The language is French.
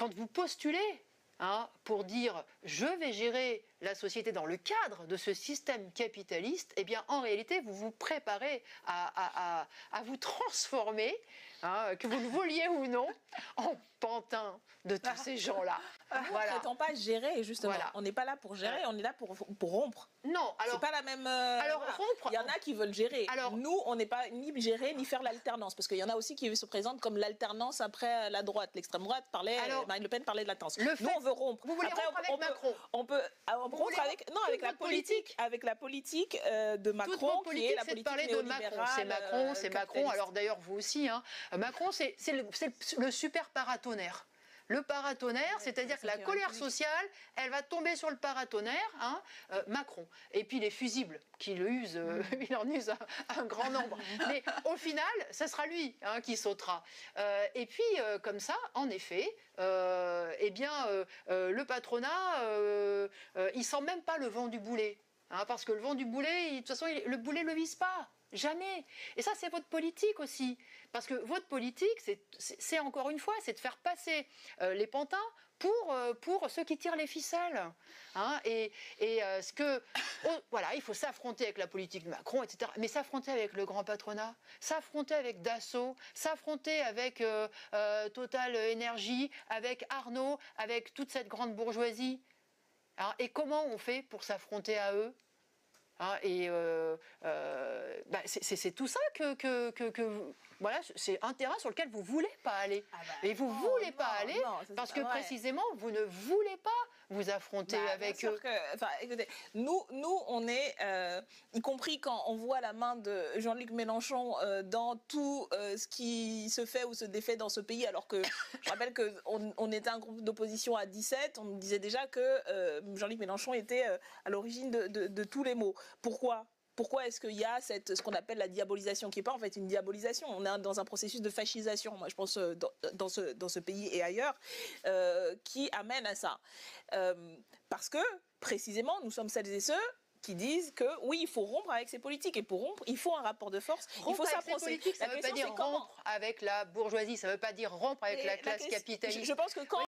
quand vous postulez pour dire « je vais gérer la société dans le cadre de ce système capitaliste », eh bien, en réalité, vous vous préparez à vous transformer, que vous le vouliez ou non, en pantin de tous ces gens-là. Voilà. Nous ne prétendons pas gérer, justement. Voilà. On n'est pas là pour gérer, on est là pour rompre. Non, alors... C'est pas la même... alors, voilà. rompre... Il y en a qui veulent gérer. Alors, nous, on n'est pas ni gérer, ni faire l'alternance. Parce qu'il y en a aussi qui se présentent comme l'alternance après la droite. L'extrême droite parlait... Marine Le Pen parlait de l'alternance. Nous, on veut rompre. Vous voulez après, rompre avec Macron? On peut rompre avec... Non, avec la politique. Avec la politique de Macron, qui est la politique néolibérale. C'est Macron, c'est Macron. Alors d'ailleurs, vous aussi. Macron, c'est le super paratonnerre. Le paratonnerre, c'est-à-dire que la colère sociale, elle va tomber sur le paratonnerre, Macron. Et puis les fusibles, qui le usent, il en use un grand nombre. Mais au final, ce sera lui qui sautera. Et puis, comme ça, en effet, le patronat, il sent même pas le vent du boulet. Parce que le vent du boulet, de toute façon, le boulet ne le vise pas. Jamais. Et ça, c'est votre politique aussi. Parce que votre politique, c'est encore une fois, c'est de faire passer les pantins pour ceux qui tirent les ficelles. Voilà, il faut s'affronter avec la politique de Macron, etc. Mais s'affronter avec le grand patronat, s'affronter avec Dassault, s'affronter avec Total Énergie, avec Arnaud, avec toute cette grande bourgeoisie. Et comment on fait pour s'affronter à eux ? C'est tout ça voilà, c'est un terrain sur lequel vous ne voulez pas aller. Et vous ne voulez pas aller parce que précisément, vous ne voulez pas vous affronter avec eux. Écoutez, nous, on est, y compris quand on voit la main de Jean-Luc Mélenchon dans tout ce qui se fait ou se défait dans ce pays, alors que je rappelle qu'on était un groupe d'opposition à 17, on disait déjà que Jean-Luc Mélenchon était à l'origine de tous les maux. Pourquoi est-ce qu'il y a ce qu'on appelle la diabolisation, qui n'est pas en fait une diabolisation? On est dans un processus de fascisation, moi je pense, dans ce pays et ailleurs, qui amène à ça. Parce que, précisément, nous sommes celles et ceux qui disent que oui, il faut rompre avec ces politiques. Et pour rompre, il faut un rapport de force. Il faut s'approcher. Ça ne veut pas dire rompre avec la bourgeoisie, ça ne veut pas dire rompre avec la classe capitaliste. Je pense que quand